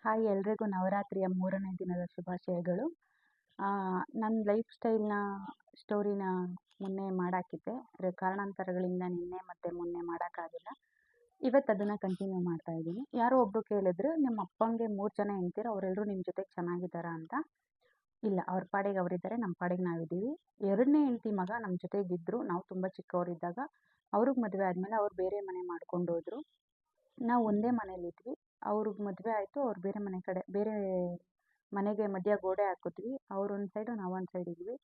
Hi ಎಲ್ರಿಗೂ ನವರಾತ್ರಿಯ 3ನೇ ದಿನದ ಶುಭಾಶಯಗಳು. ನನ್ನ ಲೈಫ್ ಸ್ಟೋರಿನ ಮೊನ್ನೆ ಮಾಡಾಕಿದ್ದೆ. ಕಾರಣಾಂತರಗಳಿಂದ ನಿನ್ನೆ ಮತ್ತು ಮೊನ್ನೆ ಮಾಡೋಕ್ಕಾಗಿಲ್ಲ. ಇವತ್ತು ಅದನ್ನು ಕಂಟಿನ್ಯೂ ಮಾಡ್ತಾ ಇದ್ದೀನಿ. ಯಾರೋ ಒಬ್ಬರು ಕೇಳಿದ್ರು, ನಿಮ್ಮ ಅಪ್ಪಂಗೆ 3 ಜನ ಹೆಂಡ್ತಿರು, ಅವರೆಲ್ಲರೂ ನಿಮ್ಮ ಜೊತೆಗೆ ಚೆನ್ನಾಗಿದ್ದಾರಾ ಅಂತ. ಇಲ್ಲ, ಅವ್ರ ಪಾಡಿಗೆ ಅವರಿದ್ದಾರೆ, ನಮ್ಮ ಪಾಡಿಗೆ ನಾವಿದ್ದೀವಿ. 2ನೇ ಹೆಂಡ್ತಿ ಮಗ ನಮ್ಮ ಜೊತೆಗಿದ್ದರು. ನಾವು ತುಂಬ ಚಿಕ್ಕವರಿದ್ದಾಗ ಅವ್ರಿಗೆ ಮದುವೆ ಆದಮೇಲೆ ಅವ್ರು ಬೇರೆ ಮನೆ ಮಾಡ್ಕೊಂಡು ಹೋದರು. ನಾವು ಒಂದೇ ಮನೇಲಿದ್ವಿ. ಅವ್ರಿಗೆ ಮದುವೆ ಆಯಿತು. ಅವ್ರು ಬೇರೆ ಮನೆಗೆ ಮಧ್ಯ ಗೋಡೆ ಹಾಕಿದ್ವಿ. ಅವ್ರು ಒಂದು ಸೈಡು, ನಾವು ಒಂದು ಸೈಡ್ ಇದ್ವಿ.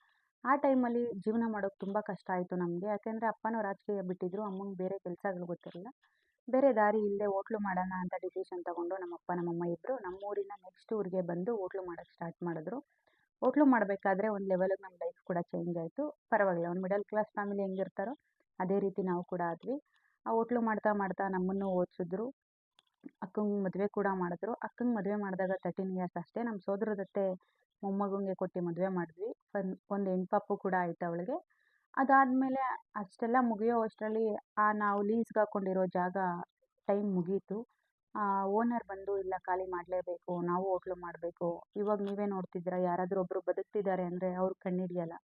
ಆ ಟೈಮಲ್ಲಿ ಜೀವನ ಮಾಡೋಕ್ಕೆ ತುಂಬ ಕಷ್ಟ ಆಯಿತು ನಮಗೆ. ಯಾಕೆಂದರೆ ಅಪ್ಪನೂ ರಾಜಕೀಯ ಬಿಟ್ಟಿದ್ರು, ಅಮ್ಮಂಗೆ ಬೇರೆ ಕೆಲಸಗಳು ಗೊತ್ತಿರಲಿಲ್ಲ. ಬೇರೆ ದಾರಿ ಇಲ್ಲದೆ ಹೋಟ್ಲು ಮಾಡೋಣ ಅಂತ ಡಿಸಿಷನ್ ತಗೊಂಡು ನಮ್ಮಪ್ಪ ನಮ್ಮಮ್ಮ ಇಬ್ಬರು ನಮ್ಮೂರಿನ ನೆಕ್ಸ್ಟ್ ಊರಿಗೆ ಬಂದು ಹೋಟ್ಲು ಮಾಡೋಕ್ಕೆ ಸ್ಟಾರ್ಟ್ ಮಾಡಿದ್ರು. ಹೋಟ್ಲು ಮಾಡಬೇಕಾದ್ರೆ ಒಂದು ಲೆವೆಲಿಗೆ ನಮ್ಮ ಲೈಫ್ ಕೂಡ ಚೇಂಜ್ ಆಯಿತು. ಪರವಾಗಿಲ್ಲ, ಒಂದು ಮಿಡಲ್ ಕ್ಲಾಸ್ ಫ್ಯಾಮಿಲಿ ಹೆಂಗಿರ್ತಾರೋ ಅದೇ ರೀತಿ ನಾವು ಕೂಡ ಆದ್ವಿ. ಆ ಹೋಟ್ಲು ಮಾಡ್ತಾ ಮಾಡ್ತಾ ನಮ್ಮನ್ನು ಓದಿಸಿದ್ರು. ಅಕ್ಕಂಗೆ ಮದುವೆ ಕೂಡ ಮಾಡಿದ್ರು. ಅಕ್ಕಂಗೆ ಮದುವೆ ಮಾಡಿದಾಗ 13 ಇಯರ್ಸ್ ಅಷ್ಟೇ. ನಮ್ಮ ಸೋದರದತ್ತೆ ಮೊಮ್ಮಗಂಗೆ ಕೊಟ್ಟು ಮದುವೆ ಮಾಡಿದ್ವಿ. ಒಂದು ಹೆಣ್ಪಾಪು ಕೂಡ ಆಯಿತು ಅವಳಿಗೆ. ಅದಾದಮೇಲೆ ಅಷ್ಟೆಲ್ಲ ಮುಗಿಯೋ ಅಷ್ಟರಲ್ಲಿ ನಾವು ಲೀಸ್ಗೆ ಹಾಕ್ಕೊಂಡಿರೋ ಜಾಗ ಟೈಮ್ ಮುಗೀತು. ಓನರ್ ಬಂದು, ಇಲ್ಲ ಖಾಲಿ ಮಾಡಲೇಬೇಕು, ನಾವು ಹೋಟ್ಲು ಮಾಡಬೇಕು, ಇವಾಗ ನೀವೇ ನೋಡ್ತಿದ್ದೀರಾ, ಯಾರಾದರೂ ಒಬ್ಬರು ಬದುಕ್ತಿದ್ದಾರೆ ಅಂದರೆ ಅವ್ರು ಕಣ್ಣಿಡಿಯಲ್ಲ.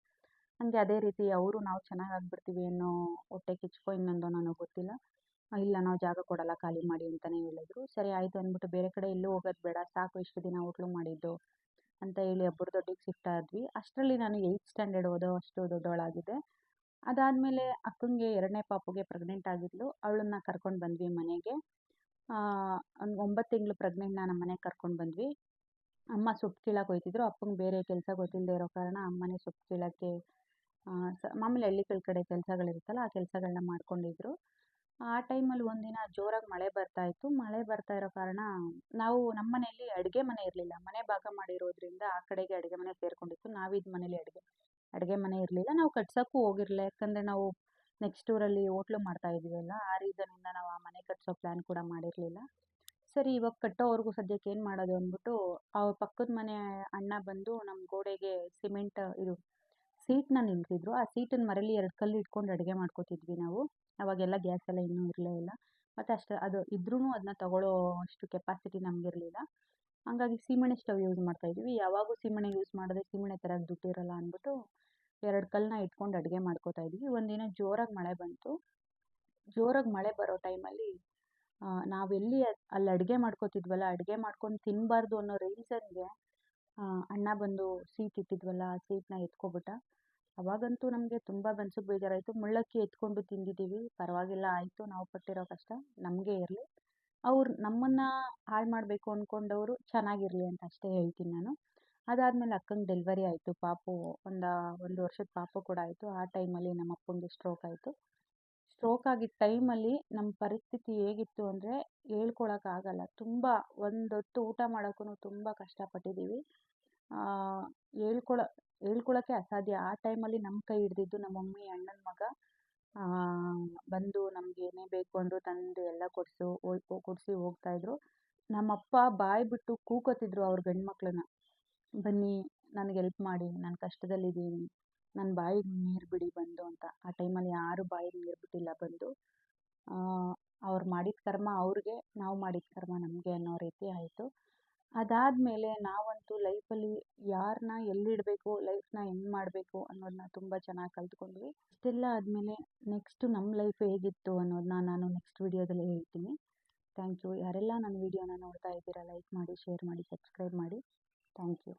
ಹಾಗೆ ಅದೇ ರೀತಿ ಅವರು ನಾವು ಚೆನ್ನಾಗಾಗ್ಬಿಡ್ತೀವಿ ಅನ್ನೋ ಹೊಟ್ಟೆ ಕಿಚ್ಚು ಇನ್ನೊಂದು ನನಗೆ ಗೊತ್ತಿಲ್ಲ. ಇಲ್ಲ, ನಾವು ಜಾಗ ಕೊಡಲ್ಲ, ಖಾಲಿ ಮಾಡಿ ಅಂತಲೇ ಹೇಳಿದ್ರು. ಸರಿ ಆಯಿತು ಅಂದ್ಬಿಟ್ಟು ಬೇರೆ ಕಡೆ ಎಲ್ಲೂ ಹೋಗೋದು ಬೇಡ, ಸಾಕು ಇಷ್ಟು ದಿನ ಹೋಟ್ಲು ಮಾಡಿದ್ದು ಅಂತ ಹೇಳಿ ಅಬ್ಬರ ದೊಡ್ಡಿಗೆ ಶಿಫ್ಟ್ ಆದ್ವಿ. ಅಷ್ಟರಲ್ಲಿ ನಾನು 8th ಸ್ಟ್ಯಾಂಡರ್ಡ್ ಓದೋ ಅಷ್ಟು ದೊಡ್ಡವಳಾಗಿದ್ದೆ. ಅದಾದಮೇಲೆ ಅಕ್ಕಂಗೆ 2ನೇ ಪಾಪುಗೆ ಪ್ರೆಗ್ನೆಂಟ್ ಆಗಿದ್ಲು. ಅವಳನ್ನ ಕರ್ಕೊಂಡು ಬಂದ್ವಿ ಮನೆಗೆ. ಒಂದು 9 ತಿಂಗಳು ಪ್ರೆಗ್ನೆಂಟ್ನ ನಮ್ಮ ಮನೆಗೆ ಕರ್ಕೊಂಡು ಬಂದ್ವಿ. ಅಮ್ಮ ಸೊಪ್ಪು ಕೀಳಕ್ಕೆ ಹೋಗ್ತಿದ್ರು. ಅಪ್ಪಂಗೆ ಬೇರೆ ಕೆಲಸ ಗೊತ್ತಿಲ್ಲದೆ ಇರೋ ಕಾರಣ ಅಮ್ಮನೇ ಸೊಪ್ಪು ಕೀಳಕ್ಕೆ ಮಾಮೂಲಿ ಹಳ್ಳಿಗಳ ಕಡೆ ಕೆಲಸಗಳಿರುತ್ತಲ್ಲ, ಆ ಕೆಲಸಗಳನ್ನ ಮಾಡ್ಕೊಂಡಿದ್ರು. ಆ ಟೈಮಲ್ಲಿ ಒಂದಿನ ಜೋರಾಗಿ ಮಳೆ ಬರ್ತಾ ಇತ್ತು. ಮಳೆ ಬರ್ತಾ ಇರೋ ಕಾರಣ ನಾವು ನಮ್ಮ ಮನೆಯಲ್ಲಿ ಅಡುಗೆ ಮನೆ ಇರಲಿಲ್ಲ. ಮನೆ ಭಾಗ ಮಾಡಿರೋದ್ರಿಂದ ಆ ಕಡೆಗೆ ಅಡುಗೆ ಮನೆ ಸೇರ್ಕೊಂಡಿತ್ತು. ನಾವಿದ್ದ ಮನೇಲಿ ಅಡುಗೆ ಮನೆ ಇರಲಿಲ್ಲ. ನಾವು ಕಟ್ಸೋಕ್ಕೂ ಹೋಗಿರಲಿಲ್ಲ. ಯಾಕಂದರೆ ನಾವು ನೆಕ್ಸ್ಟ್ ಊರಲ್ಲಿ ಹೋಟ್ಲು ಮಾಡ್ತಾ ಇದ್ದೀವಲ್ಲ, ಆ ರೀಸನ್ನಿಂದ ನಾವು ಆ ಮನೆ ಕಟ್ಸೋ ಪ್ಲ್ಯಾನ್ ಕೂಡ ಮಾಡಿರಲಿಲ್ಲ. ಸರಿ, ಇವಾಗ ಕಟ್ಟೋವರೆಗೂ ಸದ್ಯಕ್ಕೆ ಏನು ಮಾಡೋದು ಅಂದ್ಬಿಟ್ಟು ಅವ್ರ ಪಕ್ಕದ ಮನೆ ಅಣ್ಣ ಬಂದು ನಮ್ಮ ಗೋಡೆಗೆ ಸೀಟನ್ನ ನಿಲ್ಲಿಸಿದ್ರು. ಆ ಸೀಟನ್ನ ಮರೇಲಿ 2 ಕಲ್ಲು ಇಟ್ಕೊಂಡು ಅಡುಗೆ ಮಾಡ್ಕೋತಿದ್ವಿ ನಾವು. ಅವಾಗೆಲ್ಲ ಗ್ಯಾಸ್ ಎಲ್ಲ ಇನ್ನೂ ಇರಲೇ ಇಲ್ಲ. ಮತ್ತು ಅದು ಇದ್ರೂ ಅದನ್ನ ತಗೊಳ್ಳೋ ಅಷ್ಟು ಕೆಪಾಸಿಟಿ ನಮಗಿರಲಿಲ್ಲ. ಹಂಗಾಗಿ ಸೀಮೆಣ್ಣೆ ಸ್ಟವ್ ಯೂಸ್ ಮಾಡ್ತಾಯಿದ್ವಿ. ಯಾವಾಗೂ ಸೀಮೆಣ್ಣೆ ಯೂಸ್ ಮಾಡಿದ್ರೆ ಸೀಮೆಣ್ಣೆ ತರಕ್ಕೆ ದುಡ್ಡಿರಲ್ಲ ಅಂದ್ಬಿಟ್ಟು 2 ಕಲ್ಲನ್ನ ಇಟ್ಕೊಂಡು ಅಡುಗೆ ಮಾಡ್ಕೋತಾ ಇದ್ವಿ. ಒಂದಿನ ಜೋರಾಗಿ ಮಳೆ ಬಂತು. ಜೋರಾಗಿ ಮಳೆ ಬರೋ ಟೈಮಲ್ಲಿ ನಾವೆಲ್ಲಿ ಅಲ್ಲಿ ಅಡುಗೆ ಮಾಡ್ಕೋತಿದ್ವಲ್ಲ, ಅಡುಗೆ ಮಾಡ್ಕೊಂಡು ತಿನ್ನಬಾರ್ದು ಅನ್ನೋ ರೀಸನ್ಗೆ ಅಣ್ಣ ಬಂದು ಸೀಟ್ ಇಟ್ಟಿದ್ವಲ್ಲ, ಆ ಸೀಟನ್ನ ಎತ್ಕೊಬಿಟ್ಟ. ಅವಾಗಂತೂ ನಮಗೆ ತುಂಬ ಮನ್ಸಿಗೆ ಬೇಜಾರಾಯಿತು. ಮುಳ್ಳಕ್ಕಿ ಎತ್ಕೊಂಡು ತಿಂದಿದ್ದೀವಿ, ಪರವಾಗಿಲ್ಲ, ಆಯಿತು, ನಾವು ಪಟ್ಟಿರೋ ಕಷ್ಟ ನಮಗೆ ಇರಲಿ. ಅವ್ರು ನಮ್ಮನ್ನು ಹಾಳು ಮಾಡಬೇಕು ಅಂದ್ಕೊಂಡವರು ಚೆನ್ನಾಗಿರಲಿ ಅಂತ ಅಷ್ಟೇ ಹೇಳ್ತೀನಿ ನಾನು. ಅದಾದಮೇಲೆ ಅಕ್ಕಂಗೆ ಡೆಲಿವರಿ ಆಯಿತು. ಪಾಪು ಒಂದು ವರ್ಷದ ಪಾಪು ಕೂಡ ಆಯಿತು. ಆ ಟೈಮಲ್ಲಿ ನಮ್ಮ ಅಪ್ಪಂಗೆ ಸ್ಟ್ರೋಕ್ ಆಯಿತು. ಸ್ಟ್ರೋಕ್ ಆಗಿದ್ದ ಟೈಮಲ್ಲಿ ನಮ್ಮ ಪರಿಸ್ಥಿತಿ ಹೇಗಿತ್ತು ಅಂದರೆ ಹೇಳ್ಕೊಳಕ್ಕಾಗಲ್ಲ. ತುಂಬ ಹೊತ್ತು ಊಟ ಮಾಡೋಕ್ಕೂ ತುಂಬ ಕಷ್ಟಪಟ್ಟಿದ್ದೀವಿ. ಹೇಳ್ಕೊಳಕ್ಕೆ ಅಸಾಧ್ಯ. ಆ ಟೈಮಲ್ಲಿ ನಮ್ಮ ಕೈ ಹಿಡ್ದಿದ್ದು ನಮ್ಮ ಮಮ್ಮಿ ಅಣ್ಣನ ಮಗ ಬಂದು ನಮ್ಗೆ ಏನೇ ಬೇಕು ಅಂದರೂ ತಂದು ಎಲ್ಲ ಕೊಡಿಸಿ ಹೋಗ್ತಾಯಿದ್ರು. ನಮ್ಮಪ್ಪ ಬಾಯಿ ಬಿಟ್ಟು ಕೂಗೋತಿದ್ರು ಅವ್ರ ಗಂಡು ಮಕ್ಕಳನ್ನ, ಬನ್ನಿ ನನಗೆ ಹೆಲ್ಪ್ ಮಾಡಿ, ನಾನು ಕಷ್ಟದಲ್ಲಿದ್ದೀನಿ, ನನ್ನ ಬಾಯಿಗೆ ನೀರು ಬಿಡಿ ಬಂದು ಅಂತ. ಆ ಟೈಮಲ್ಲಿ ಯಾರೂ ಬಾಯಿಗೆ ನೀರು ಬಿಟ್ಟಿಲ್ಲ ಬಂದು. ಅವ್ರು ಮಾಡಿದ ಕರ್ಮ ಅವ್ರಿಗೆ, ನಾವು ಮಾಡಿದ ಕರ್ಮ ನಮಗೆ ಅನ್ನೋ ರೀತಿ ಆಯಿತು. ಅದಾದಮೇಲೆ ನಾವಂತೂ ಲೈಫಲ್ಲಿ ಯಾರನ್ನ ಎಲ್ಲಿಡಬೇಕು, ಲೈಫ್ನ ಹೆಂಗೆ ಮಾಡಬೇಕು ಅನ್ನೋದನ್ನ ತುಂಬ ಚೆನ್ನಾಗಿ ಕಲ್ತ್ಕೊಂಡ್ವಿ. ಇಷ್ಟೆಲ್ಲ ಆದಮೇಲೆ ನೆಕ್ಸ್ಟು ನಮ್ಮ ಲೈಫ್ ಹೇಗಿತ್ತು ಅನ್ನೋದನ್ನ ನಾನು ನೆಕ್ಸ್ಟ್ ವಿಡಿಯೋದಲ್ಲಿ ಹೇಳ್ತೀನಿ. Thank you. ಯಾರೆಲ್ಲ ನನ್ನ ವಿಡಿಯೋನ ನೋಡ್ತಾ ಇದ್ದೀರಾ, ಲೈಕ್ ಮಾಡಿ, ಶೇರ್ ಮಾಡಿ, ಸಬ್ಸ್ಕ್ರೈಬ್ ಮಾಡಿ. Thank you.